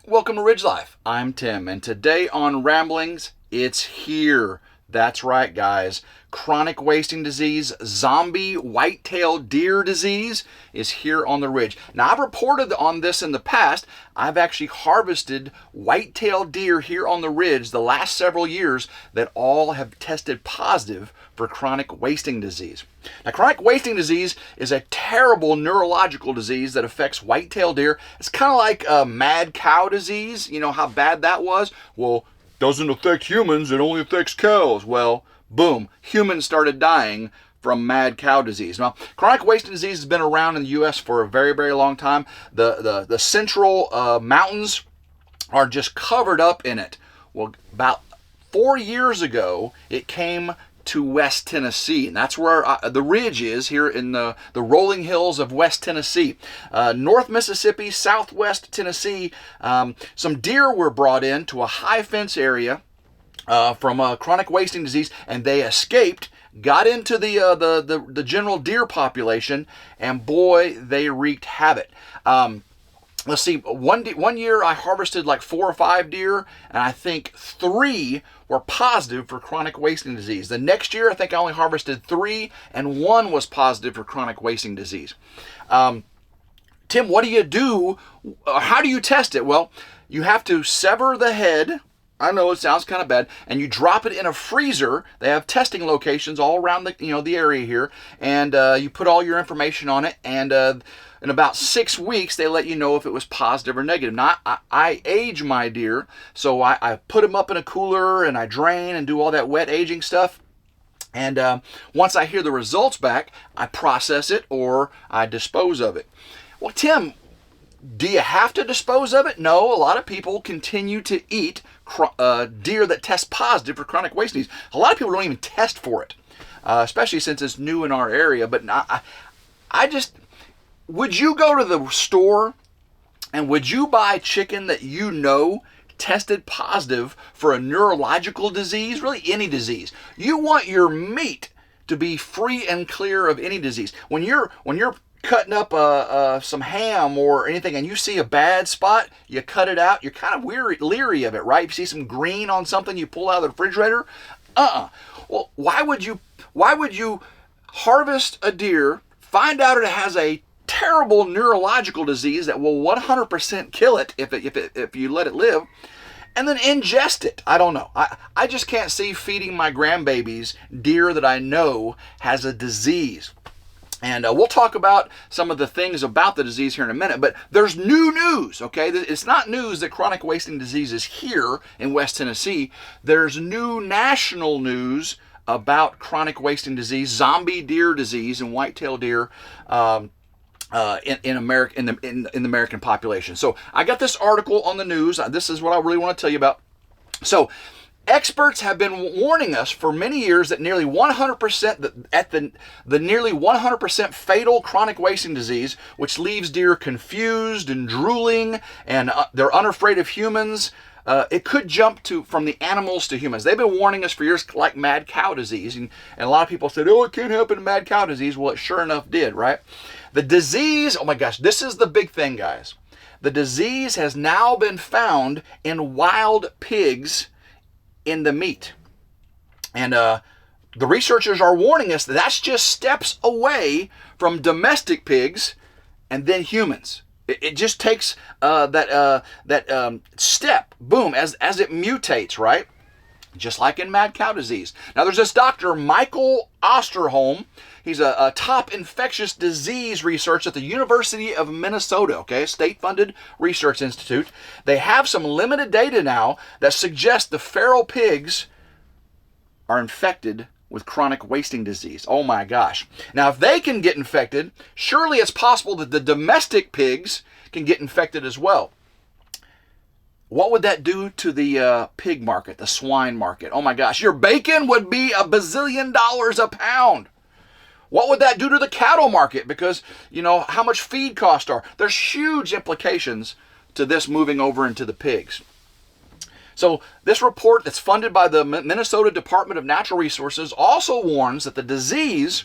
Welcome to Ridge Life. I'm Tim, and today on Ramblings, it's here. That's right, guys. Chronic wasting disease, zombie white-tailed deer disease is here on the ridge. Now, I've reported on this in the past. I've actually harvested white-tailed deer here on the ridge the last several years that all have tested positive for chronic wasting disease. Now, chronic wasting disease is a terrible neurological disease that affects white-tailed deer. It's kind of like mad cow disease. You know how bad that was? Well, doesn't affect humans, it only affects cows. Well, boom, humans started dying from mad cow disease. Now, chronic wasting disease has been around in the U.S. for a very, very long time. The central mountains are just covered up in it. Well, about 4 years ago, it came to West Tennessee, and that's where the ridge is, here in the rolling hills of West Tennessee. North Mississippi, southwest Tennessee, some deer were brought in to a high fence area from chronic wasting disease, and they escaped, got into the general deer population, and boy, they wreaked havoc. Let's see, one year I harvested like 4 or 5 deer, and I think 3 were positive for chronic wasting disease. The next year, I think I only harvested 3, and 1 was positive for chronic wasting disease. Tim, what do you do? How do you test it? Well, you have to sever the head. I know it sounds kind of bad, and you drop it in a freezer. They have testing locations all around the area here, and you put all your information on it, and in about 6 weeks, they let you know if it was positive or negative. Now, I age my deer, so I put them up in a cooler, and I drain and do all that wet aging stuff. And once I hear the results back, I process it or I dispose of it. Well, Tim, do you have to dispose of it? No, a lot of people continue to eat deer that test positive for chronic wasting disease. A lot of people don't even test for it, especially since it's new in our area. But would you go to the store and would you buy chicken that you know tested positive for a neurological disease? Really, any disease. You want your meat to be free and clear of any disease. When you're cutting up some ham or anything and you see a bad spot, you cut it out. You're kind of leery of it, right? If you see some green on something, you pull out of the refrigerator. Well, why would you harvest a deer, find out it has a terrible neurological disease that will 100% kill it if you let it live, and then ingest it? I don't know. I just can't see feeding my grandbabies deer that I know has a disease. And we'll talk about some of the things about the disease here in a minute, but there's new news, okay? It's not news that chronic wasting disease is here in West Tennessee. There's new national news about chronic wasting disease, zombie deer disease, and white-tailed deer in America, in the American population. So I got this article on the news. This is what I really want to tell you about. So experts have been warning us for many years that nearly 100% the nearly 100% fatal chronic wasting disease, which leaves deer confused and drooling, and they're unafraid of humans. It could jump from the animals to humans. They've been warning us for years, like mad cow disease, and a lot of people said, "Oh, it can't happen to mad cow disease." Well, it sure enough did, right? The disease, oh my gosh, this is the big thing, guys. The disease has now been found in wild pigs in the meat. And the researchers are warning us that that's just steps away from domestic pigs and then humans. It just takes that step, boom, as it mutates, right? Just like in mad cow disease. Now, there's this doctor, Michael Osterholm. He's a top infectious disease researcher at the University of Minnesota, okay, a state-funded research institute. They have some limited data now that suggest the feral pigs are infected with chronic wasting disease. Oh my gosh. Now, if they can get infected, surely it's possible that the domestic pigs can get infected as well. What would that do to the pig market, the swine market? Oh my gosh, your bacon would be $1 bazillion a pound. What would that do to the cattle market? Because, you know, how much feed costs are. There's huge implications to this moving over into the pigs. So this report that's funded by the Minnesota Department of Natural Resources also warns that the disease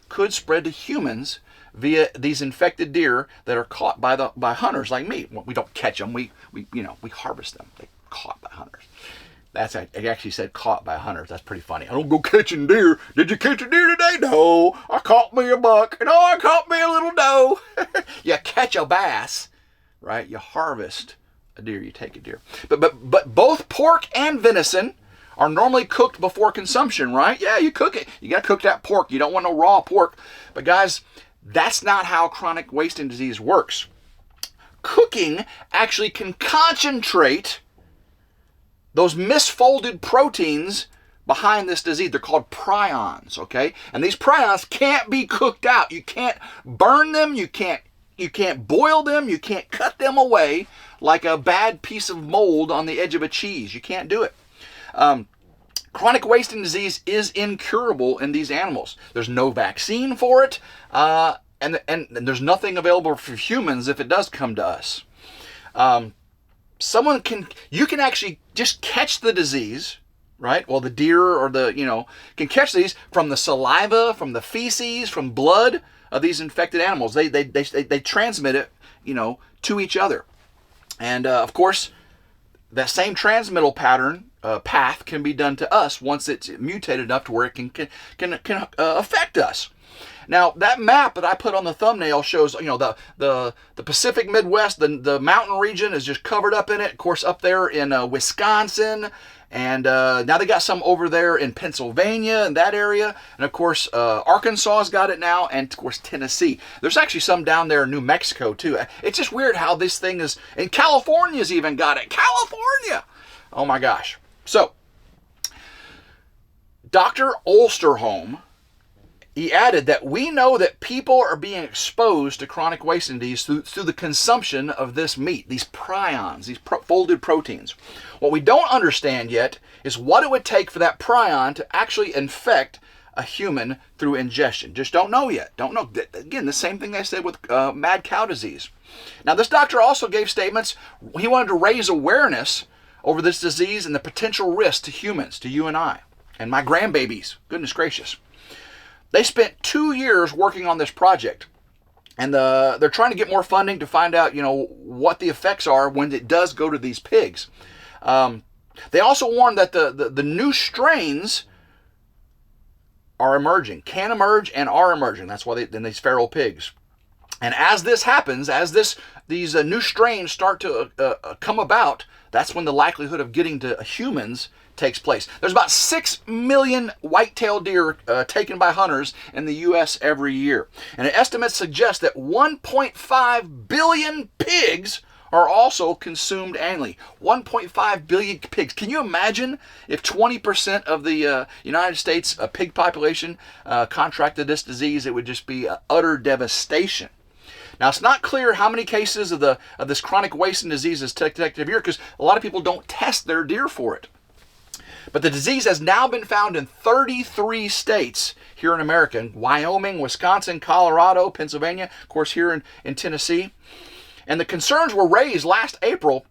could spread to humans via these infected deer that are caught by hunters like me. We don't catch them. We we harvest them. They caught by hunters. It actually said caught by hunters. That's pretty funny. I don't go catching deer. Did you catch a deer today? No. I caught me a buck. No, I caught me a little doe. You catch a bass, right? You harvest a deer. You take a deer. But both pork and venison are normally cooked before consumption, right? Yeah, you cook it. You got to cook that pork. You don't want no raw pork. But guys, that's not how chronic wasting disease works. Cooking actually can concentrate those misfolded proteins behind this disease. They're called prions, okay? And these prions can't be cooked out. You can't burn them. You can't boil them. You can't cut them away like a bad piece of mold on the edge of a cheese. You can't do it. Chronic wasting disease is incurable in these animals. There's no vaccine for it, and there's nothing available for humans if it does come to us. You can actually just catch the disease, right? Well, the deer or can catch these from the saliva, from the feces, from blood of these infected animals. They transmit it, to each other. And of course, that same transmittal path can be done to us once it's mutated enough to where it can affect us. Now, that map that I put on the thumbnail shows, the Pacific Midwest, the mountain region is just covered up in it. Of course, up there in Wisconsin, and now they got some over there in Pennsylvania and that area. And of course, Arkansas's got it now, and of course, Tennessee. There's actually some down there in New Mexico, too. It's just weird how this thing is, and California's even got it. California! Oh my gosh. So, Dr. Olsterholm, he added that we know that people are being exposed to chronic wasting disease through the consumption of this meat, these prions, these folded proteins. What we don't understand yet is what it would take for that prion to actually infect a human through ingestion. Just don't know yet. Don't know. Again, the same thing they said with mad cow disease. Now, this doctor also gave statements. He wanted to raise awareness over this disease and the potential risk to humans, to you and I, and my grandbabies. Goodness gracious. They spent 2 years working on this project, and they're trying to get more funding to find out, what the effects are when it does go to these pigs. They also warned that the new strains are emerging, can emerge, and are emerging. That's why in these feral pigs. And as this happens, these new strains start to come about, that's when the likelihood of getting to humans takes place. There's about 6 million white-tailed deer taken by hunters in the U.S. every year. And estimates suggest that 1.5 billion pigs are also consumed annually. 1.5 billion pigs. Can you imagine if 20% of the United States pig population contracted this disease? It would just be utter devastation. Now, it's not clear how many cases of this chronic wasting disease is detected here, because a lot of people don't test their deer for it. But the disease has now been found in 33 states here in America, in Wyoming, Wisconsin, Colorado, Pennsylvania, of course here in Tennessee. And the concerns were raised last April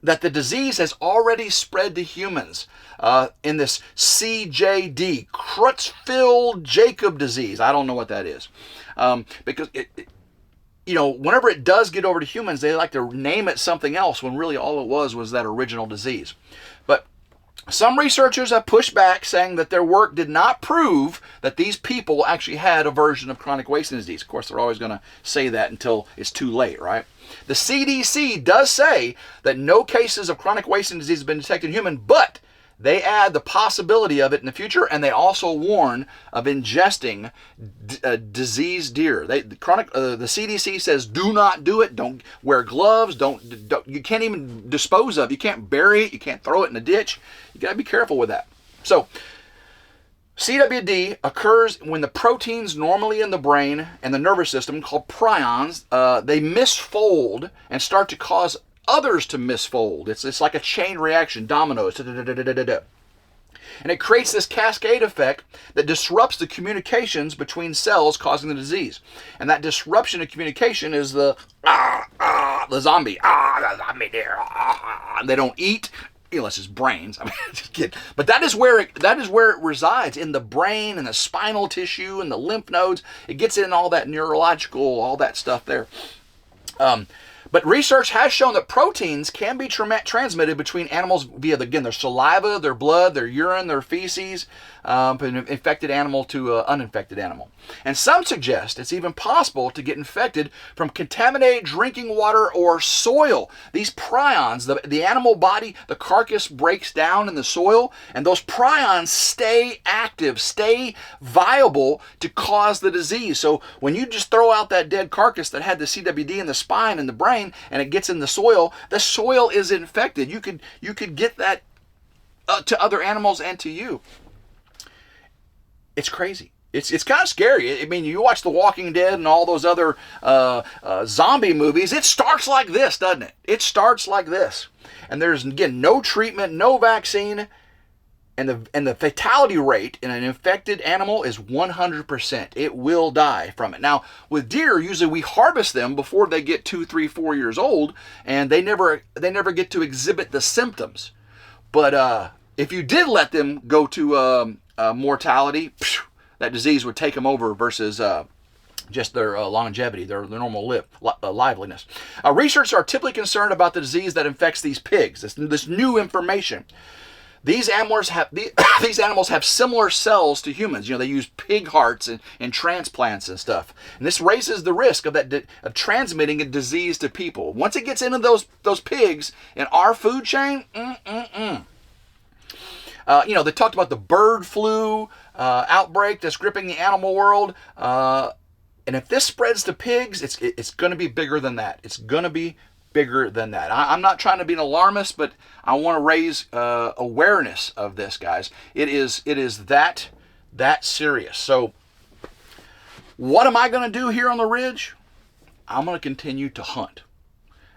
that the disease has already spread to humans in this CJD, Creutzfeldt-Jakob disease. I don't know what that is. Because whenever it does get over to humans, they like to name it something else when really all it was that original disease. But some researchers have pushed back, saying that their work did not prove that these people actually had a version of chronic wasting disease. Of course, they're always going to say that until it's too late, right? The CDC does say that no cases of chronic wasting disease have been detected in humans, but they add the possibility of it in the future, and they also warn of ingesting diseased deer. The CDC says do not do it. Don't wear gloves. Don't. You can't even dispose of. You can't bury it. You can't throw it in a ditch. You got to be careful with that. So, CWD occurs when the proteins normally in the brain and the nervous system, called prions, they misfold and start to cause others to misfold. It's like a chain reaction, dominoes. And it creates this cascade effect that disrupts the communications between cells, causing the disease. And that disruption of communication is the zombie. The zombie deer. They don't eat, unless it's brains. I mean, just kidding. But that is where it resides, in the brain and the spinal tissue and the lymph nodes. It gets in all that neurological, all that stuff there. But research has shown that proteins can be transmitted between animals via, again, their saliva, their blood, their urine, their feces, from an infected animal to an uninfected animal. And some suggest it's even possible to get infected from contaminated drinking water or soil. These prions, the animal body, the carcass breaks down in the soil, and those prions stay active, stay viable to cause the disease. So when you just throw out that dead carcass that had the CWD in the spine and the brain, and it gets in the soil is infected. You could get that to other animals and to you. It's crazy. It's kind of scary. I mean, you watch The Walking Dead and all those other zombie movies. It starts like this, doesn't it? It starts like this. And there's, again, no treatment, no vaccine. And the fatality rate in an infected animal is 100%. It will die from it. Now, with deer, usually we harvest them before they get 2, 3, 4 years old, and they never get to exhibit the symptoms. But if you did let them go to mortality, that disease would take them over versus just their longevity, their normal liveliness. Researchers are typically concerned about the disease that infects these pigs. This new information. These animals have similar cells to humans. They use pig hearts and transplants and stuff. And this raises the risk of transmitting a disease to people. Once it gets into those pigs in our food chain, they talked about the bird flu outbreak that's gripping the animal world. And if this spreads to pigs, it's going to be bigger than that. It's going to be bigger than that. I'm not trying to be an alarmist, but I want to raise awareness of this, guys. It is that serious. So what am I going to do here on the Ridge? I'm going to continue to hunt.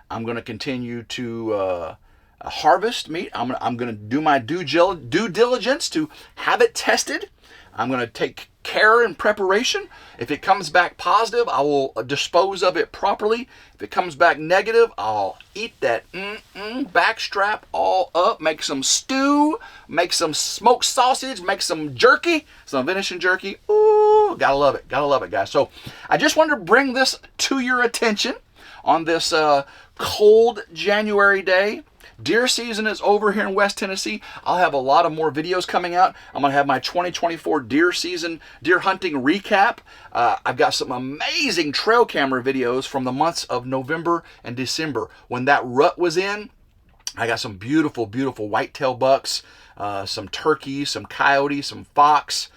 I'm going to continue to harvest meat. I'm going to do my due diligence to have it tested. I'm going to take care and preparation. If it comes back positive, I will dispose of it properly. If it comes back negative, I'll eat that backstrap all up, make some stew, make some smoked sausage, make some jerky, some venison jerky. Ooh, gotta love it, guys. So I just wanted to bring this to your attention on this cold January day. Deer season is over here in West Tennessee. I'll have a lot of more videos coming out. I'm going to have my 2024 deer hunting recap. I've got some amazing trail camera videos from the months of November and December. When that rut was in, I got some beautiful, beautiful whitetail bucks, some turkeys, some coyotes, some fox,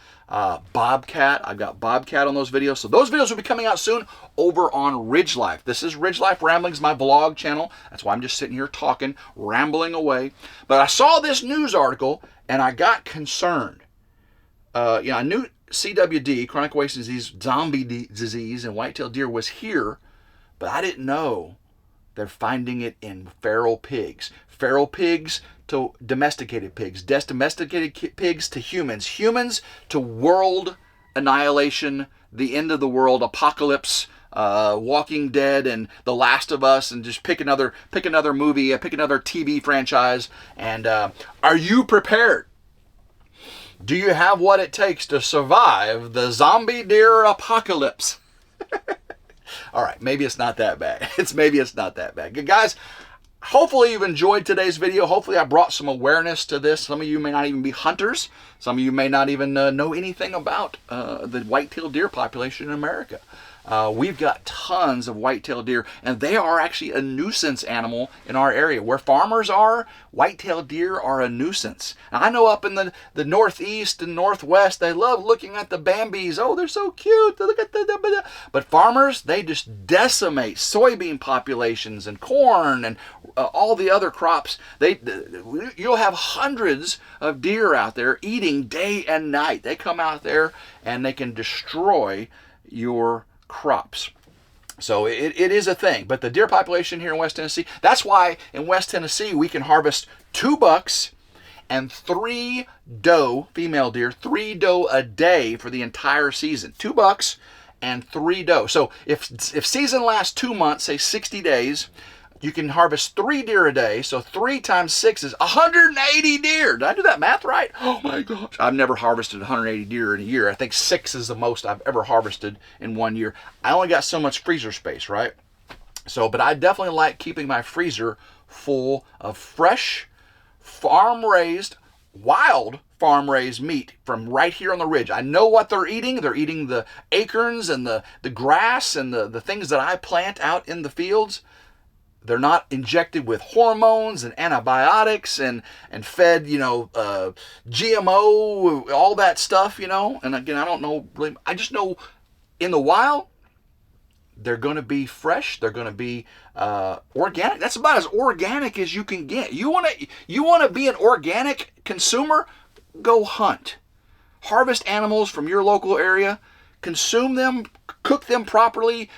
bobcat. I've got bobcat on those videos. So those videos will be coming out soon over on RidgeLife. This is RidgeLife Ramblings, my vlog channel. That's why I'm just sitting here talking, rambling away. But I saw this news article and I got concerned. I knew CWD, chronic wasting disease, zombie disease, and whitetail deer was here, but I didn't know they're finding it in feral pigs. Feral pigs to domesticated pigs, domesticated pigs to humans, humans to world annihilation, the end of the world, apocalypse, Walking Dead, and The Last of Us, and just pick another movie, pick another TV franchise. And are you prepared? Do you have what it takes to survive the zombie deer apocalypse? All right, maybe it's not that bad. Maybe it's not that bad. Good guys, hopefully you've enjoyed today's video. Hopefully I brought some awareness to this. Some of you may not even be hunters. Some of you may not even know anything about the white-tailed deer population in America. We've got tons of white-tailed deer, and they are actually a nuisance animal in our area. Where farmers are, white-tailed deer are a nuisance. Now, I know up in the northeast and northwest, they love looking at the Bambis. Oh, they're so cute. Look at the... But farmers, they just decimate soybean populations and corn and all the other crops. You'll have hundreds of deer out there eating day and night. They come out there and they can destroy your crops. So it is a thing. But the deer population here in West Tennessee, that's why in West Tennessee we can harvest 2 bucks and 3 doe, female deer, 3 doe a day for the entire season. 2 bucks and 3 doe. So if season lasts 2 months, say 60 days, you can harvest 3 deer a day. So 3 times 6 is 180 deer. Did I do that math right? Oh my gosh. I've never harvested 180 deer in a year. I think 6 is the most I've ever harvested in 1 year. I only got so much freezer space, right? So, but I definitely like keeping my freezer full of fresh, farm-raised, wild farm-raised meat from right here on the ridge. I know what they're eating. They're eating the acorns and the grass and the things that I plant out in the fields. They're not injected with hormones and antibiotics and fed, GMO, all that stuff, And again, I don't know really. I just know in the wild, they're going to be fresh. They're going to be organic. That's about as organic as you can get. You want to be an organic consumer? Go hunt. Harvest animals from your local area. Consume them, cook them properly,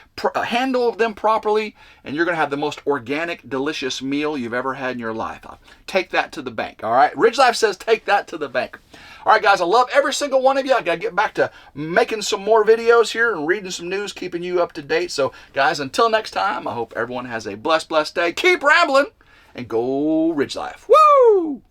handle them properly, and you're going to have the most organic, delicious meal you've ever had in your life. Take that to the bank, all right? RidgeLife says take that to the bank. All right, guys, I love every single one of you. I got to get back to making some more videos here and reading some news, keeping you up to date. So, guys, until next time, I hope everyone has a blessed day. Keep rambling and go RidgeLife. Woo!